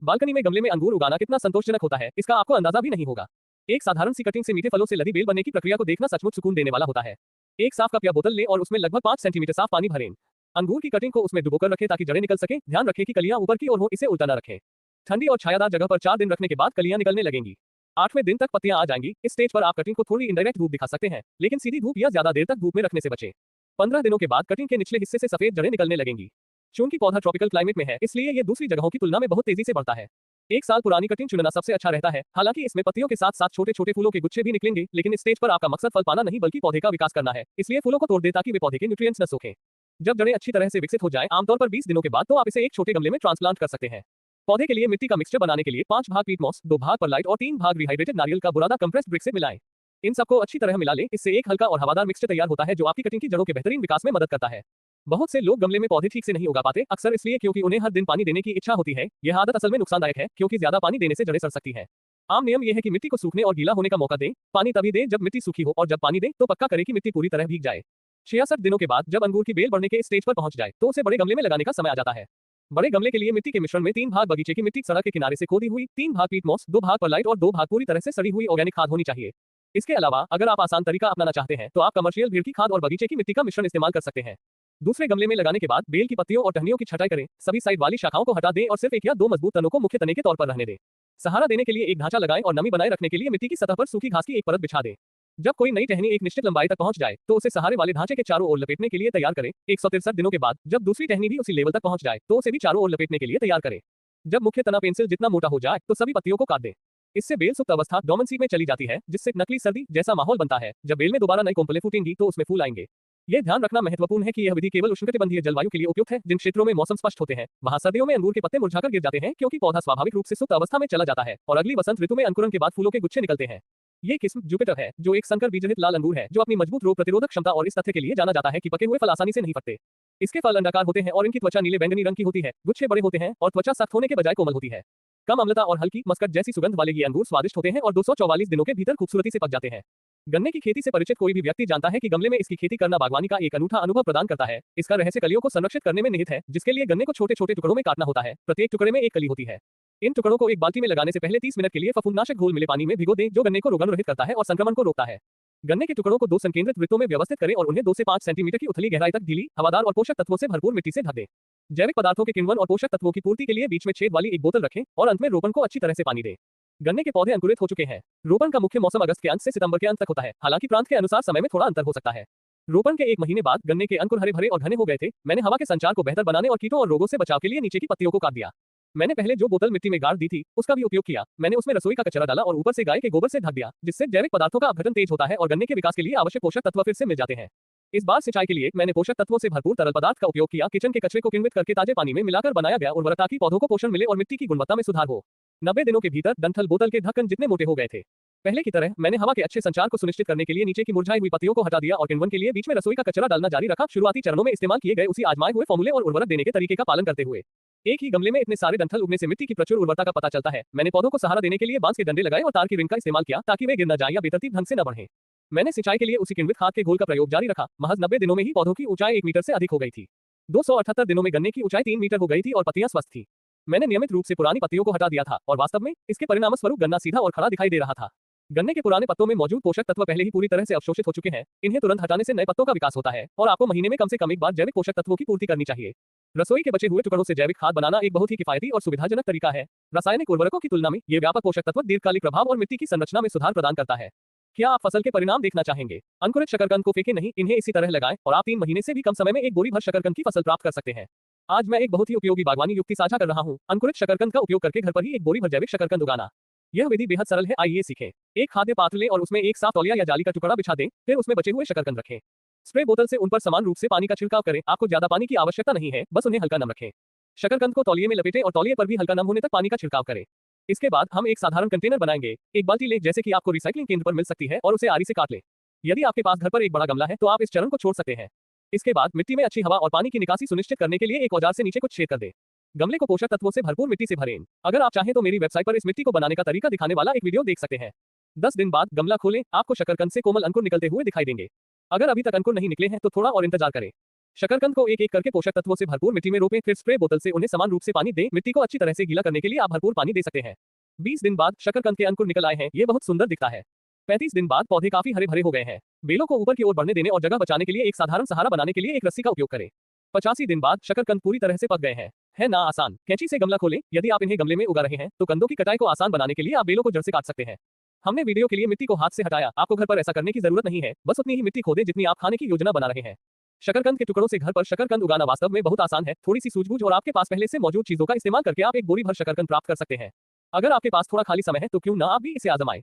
Balcony में गमले में अंगूर उगाना कितना संतोषजनक होता है, इसका आपको अंदाजा भी नहीं होगा। एक साधारण सी कटिंग से मीठे फलों से लदी बेल बनने की प्रक्रिया को देखना सचमुच सुकून देने वाला होता है। एक साफ कप या बोतल लें और उसमें लगभग 5 सेंटीमीटर साफ पानी भरें। अंगूर की कटिंग को उसमें डुबोकर रखें ताकि जड़ें निकल सकें। ध्यान रखें कि कलियां ऊपर की ओर हो, इसे उल्टा न रखें। ठंडी और छायादार जगह पर 4 दिन रखने के बाद कलियां निकलने लगेंगी। 8वें दिन तक पत्तियां आ जाएंगी। इस स्टेज पर आप कटिंग को थोड़ी इनडायरेक्ट धूप दिखा सकते हैं, लेकिन सीधी धूप या ज्यादा देर तक धूप में रखने से बचें। 15 दिनों के बाद कटिंग के निचले हिस्से से सफेद जड़ें निकलने लगेंगी। चूंकि पौधा ट्रॉपिकल क्लाइमेट में है, इसलिए ये दूसरी जगहों की तुलना में बहुत तेजी से बढ़ता है। 1 साल पुरानी कटिंग चुनना सबसे अच्छा रहता है। हालांकि इसमें पत्तियों के साथ साथ छोटे छोटे फूलों के गुच्छे भी निकलेंगे, लेकिन इस स्टेज पर आपका मकसद फल पाना नहीं बल्कि पौधे का विकास करना है। इसलिए फूलों को तोड़ दे ताकि वे पौधे के न्यूट्रिएंट्स न सोखें। जब जड़ें अच्छी तरह से विकसित हो जाएं, आमतौर पर 20 दिनों के बाद, तो आप इसे एक छोटे गमले में ट्रांसप्लांट कर सकते हैं। पौधे के लिए मिट्टी का मिक्सचर बनाने के लिए 5 भाग पीट मॉस, 2 भाग परलाइट और 3 भाग रिहाइड्रेटेड नारियल का बुरादा कंप्रेस्ड ब्रिक से मिलाएं। इन सबको अच्छी तरह मिला लें। इससे एक हल्का और हवादार मिक्सचर तैयार होता है जो आपकी कटिंग की जड़ों के बेहतरीन विकास में मदद करता है। बहुत से लोग गमले में पौधे ठीक से नहीं उगा पाते, अक्सर इसलिए क्योंकि उन्हें हर दिन पानी देने की इच्छा होती है। यह आदत असल में नुकसानदायक है, क्योंकि ज्यादा पानी देने से जड़ें सड़ सकती हैं। आम नियम यह है कि मिट्टी को सूखने और गीला होने का मौका दें। पानी तभी दें जब मिट्टी सूखी हो, और जब पानी दें तो पक्का करें कि मिट्टी पूरी तरह भीग जाए। 66 दिनों के बाद जब अंगूर की बेल बढ़ने के इस स्टेज पर पहुंच जाए, तो उसे बड़े गमले में लगाने का समय आ जाता है। बड़े गमले के लिए मिट्टी के मिश्रण में 3 भाग बगीचे की मिट्टी सड़क के किनारे से खोदी हुई, 3 भाग पीट मॉस, 2 भाग परलाइट और 2 भाग पूरी तरह से सड़ी हुई ऑर्गेनिक खाद होनी चाहिए। इसके अलावा अगर आप आसान तरीका अपनाना चाहते हैं तो आप कमर्शियल भीड़ की खाद और बगीचे की मिट्टी का मिश्रण इस्तेमाल कर सकते हैं। दूसरे गमले में लगाने के बाद बेल की पत्तियों और टहनियों की छटाई करें। सभी साइड वाली शाखाओं को हटा दें और सिर्फ 1 या 2 मजबूत तनों को मुख्य तने के तौर पर रहने दें। सहारा देने के लिए एक ढांचा लगाएं और नमी बनाए रखने के लिए मिट्टी की सतह पर सूखी घास की एक परत बिछा दें। जब कोई नई टहनी एक निश्चित लंबाई तक पहुंच जाए, तो उसे सहारे वाले ढांचे के चारों ओर लपेटने के लिए तैयार करें। 163 दिनों के बाद जब दूसरी टहनी भी उसी लेवल तक पहुंच जाए, तो उसे भी चारों ओर लपेटने के लिए तैयार करें। जब मुख्य तना पेंसिल जितना मोटा हो जाए, तो सभी पत्तियों को काट दें। इससे बेल सुप्त अवस्था डोर्मेंसी में चली जाती है, जिससे नकली सर्दी जैसा माहौल बनता है। जब बेल में दोबारा नई कोंपलें फूटेंगी तो उसमें फूल आएंगे। यह ध्यान रखना महत्वपूर्ण है कि यह विधि केवल उष्णकटिबंधीय जलवायु के लिए उपयुक्त है। जिन क्षेत्रों में मौसम स्पष्ट होते हैं, वहां सर्दियों में अंगूर के पत्ते मुरझाकर गिर जाते हैं, क्योंकि पौधा स्वाभाविक रूप से सुप्त अवस्था में चला जाता है और अगली वसंत ऋतु में अंकुरण के बाद फूलों के गुच्छे निकलते हैं। ये किस्म जुपिटर है, जो एक संकर बीजरहित लाल अंगूर है, जो अपनी मजबूत रोग प्रतिरोधक क्षमता और इस तथ्य के लिए जाना जाता है कि पके हुए फल आसानी से नहीं फटते। इसके फल अंडाकार होते हैं और इनकी त्वचा नीले बैंगनी रंग की होती है। गुच्छे बड़े होते हैं और त्वचा सख्त होने के बजाय कोमल होती है। कम अम्लता और हल्की मस्कट जैसी सुगंध वाले ये अंगूर स्वादिष्ट होते हैं और 244 दिनों के भीतर खूबसूरती से पक जाते हैं। गन्ने की खेती से परिचित कोई भी व्यक्ति जानता है कि गमले में इसकी खेती करना बागवानी का एक अनूठा अनुभव प्रदान करता है। इसका रहस्य कलियों को संरक्षित करने में निहित है, जिसके लिए गन्ने को छोटे छोटे टुकड़ों में काटना होता है। प्रत्येक टुकड़े में एक कली होती है। इन टुकड़ों को एक बाल्टी में लगाने से पहले 30 मिनट के लिए फफूंदनाशक घोल मिले पानी में भिगो दें, जो गन्ने को रोगाणु रहित करता है और संक्रमण को रोकता है। गन्ने के टुकड़ों को 2 संकेंद्रित वृत्तों में व्यवस्थित करें और उन्हें 2 से 5 सेंटीमीटर की उथली गहराई तक ढीली, हवादार और पोषक तत्वों से भरपूर मिट्टी से ढक दें। जैविक पदार्थों के किण्वन और पोषक तत्वों की पूर्ति के लिए बीच में छेद वाली एक बोतल रखें और अंत में रोपण को अच्छी तरह से पानी दें। गन्ने के पौधे अंकुरित हो चुके हैं। रोपण का मुख्य मौसम अगस्त के अंत से सितंबर के अंत तक होता है। हालांकि प्रांत के अनुसार समय में थोड़ा अंतर हो सकता है। रोपण के 1 महीने बाद गन्ने के अंकुर हरे भरे और घने हो गए थे। मैंने हवा के संचार को बेहतर बनाने और कीटों और रोगों से बचाव के लिए नीचे की पत्तियों को काट दिया। मैंने पहले जो बोतल मिट्टी में गाड़ दी थी, उसका भी उपयोग किया। मैंने उसमें रसोई का कचरा डाला और ऊपर से गाय के गोबर से ढक दिया, जिससे जैविक पदार्थों का अपघटन तेज होता है और गन्ने के विकास के लिए आवश्यक पोषक तत्व फिर से मिल जाते हैं। इस बार सिंचाई के लिए मैंने पोषक तत्वों से भरपूर तरल पदार्थ का उपयोग किया। किचन के कचरे को किण्वित करके ताजे पानी में मिलाकर बनाया गया उर्वरक, ताकि पौधों को पोषण मिले और मिट्टी की गुणवत्ता में सुधार हो। 90 दिनों के भीतर डंठल बोतल के ढक्कन जितने मोटे हो गए थे। पहले की तरह मैंने हवा के अच्छे संचार को सुनिश्चित करने के लिए नीचे की मुरझाई हुई पत्तियों को हटा दिया और किण्वन के लिए बीच में रसोई का कचरा डालना जारी रखा। शुरुआती चरणों में इस्तेमाल किए गए उसी आजमाए हुए फॉर्मूले और उर्वरक देने के तरीके का पालन करते हुए एक ही गमले में इतने सारे डंठल उगने से मिट्टी की प्रचुर उर्वरता का पता चलता है। मैंने पौधों को सहारा देने के लिए बांस के डंडे लगाए और तार की रिंग का इस्तेमाल किया, ताकि वे गिर न जाएं या बेतरतीब ढंग से न बढ़ें। मैंने सिंचाई के लिए उसी किण्वित खाद के घोल का प्रयोग जारी रखा। महज 90 दिनों में ही पौधों की ऊंचाई 1 मीटर से अधिक हो गई थी। 278 दिनों में गन्ने की ऊंचाई 3 मीटर हो गई थी और पत्तियां स्वस्थ थी। मैंने नियमित रूप से पुरानी पत्तियों को हटा दिया था और वास्तव में इसके परिणामस्वरूप गन्ना सीधा और खड़ा दिखाई दे रहा था। गन्ने के पुराने पत्तों में मौजूद पोषक तत्व पहले ही पूरी तरह से अवशोषित हो चुके हैं। इन्हें तुरंत हटाने से नए पत्तों का विकास होता है और आपको महीने में कम से कम एक बार जैविक पोषक तत्वों की पूर्ति करनी चाहिए। रसोई के बचे हुए टुकड़ों से जैविक खाद बनाना एक बहुत ही किफायती और सुविधाजनक तरीका है। रासायनिक उर्वरकों की तुलना में ये व्यापक पोषक तत्व दीर्घकालिक प्रभाव और मिट्टी की संरचना में सुधार प्रदान करता है। क्या आप फसल के परिणाम देखना चाहेंगे? अंकुरित शकरकंद को फेंकें नहीं, इन्हें इसी तरह लगाएं और आप 3 महीने से भी कम समय में एक बोरी भर शकरकंद की फसल प्राप्त कर सकते हैं। आज मैं एक बहुत ही उपयोगी बागवानी युक्ति साझा कर रहा हूं। अंकुरित शकरकंद का उपयोग करके घर पर ही एक बोरी भर जैविक शकरकंद उगाना। यह विधि बेहद सरल है, आइए सीखें। एक खाद्य पात्र लें और उसमें एक साफ तौलिया या जाली का टुकड़ा बिछा दें, फिर उसमें बचे हुए शकरकंद रखें। स्प्रे बोतल से उन पर समान रूप से पानी का छिड़काव करें। आपको ज्यादा पानी की आवश्यकता नहीं है, बस उन्हें हल्का नम रखें। शकरकंद को तौलिए में लपेटें और तौलिए पर भी हल्का नम होने तक पानी का छिड़काव करें। इसके बाद हम एक साधारण कंटेनर बनाएंगे। एक बाल्टी लें, जैसे कि आपको रिसाइकलिंग केंद्र पर मिल सकती है, और उसे आरी से काट लें। यदि आपके पास घर पर एक बड़ा गमला है तो आप इस चरण को छोड़ सकते हैं। इसके बाद मिट्टी में अच्छी हवा और पानी की निकासी सुनिश्चित करने के लिए एक औजार से नीचे कुछ छेद कर दें। गमले को पोषक तत्वों से भरपूर मिट्टी से भरें। अगर आप चाहें तो मेरी वेबसाइट पर इस मिट्टी को बनाने का तरीका दिखाने वाला एक वीडियो देख सकते हैं। 10 दिन बाद गमला खोलें, आपको शकरकंद से कोमल अंकुर निकलते हुए दिखाई देंगे। अगर अभी तक अंकुर नहीं निकले हैं तो थोड़ा और इंतजार करें। शकरकंद को एक एक करके पोषक तत्वों से भरपूर मिट्टी में रोपें, फिर स्प्रे बोतल से उन्हें समान रूप से पानी दें। मिट्टी को अच्छी तरह से गीला करने के लिए आप भरपूर पानी दे सकते हैं। 20 दिन बाद शकरकंद के अंकुर निकल आए हैं, ये बहुत सुंदर दिखता है। 35 दिन बाद पौधे काफी हरे भरे हो गए हैं। बेलों को ऊपर की ओर बढ़ने देने और जगह बचाने के लिए एक साधारण सहारा बनाने के लिए एक रस्सी का उपयोग करें। 85 दिन बाद शकरकंद पूरी तरह से पक गए हैं। है ना आसान? कैंची से गमला खोलें। यदि आप इन्हें गमले में उगा रहे हैं तो कंदों की कटाई को आसान बनाने के लिए आप बेलों को जड़ से काट सकते हैं। हमने वीडियो के लिए मिट्टी को हाथ से हटाया। आपको घर पर ऐसा करने की जरूरत नहीं है, बस उतनी ही मिट्टी खोदें जितनी आप खाने की योजना बना रहे हैं। शकरकंद के टुकड़ों से घर पर शकरकंद उगाना वास्तव में बहुत आसान है। थोड़ी सी सूझबूझ और आपके पास पहले से मौजूद चीजों का इस्तेमाल करके आप एक बोरी भर शकरकंद प्राप्त कर सकते हैं। अगर आपके पास थोड़ा खाली समय है तो क्यों ना आप भी इसे आजमाएं।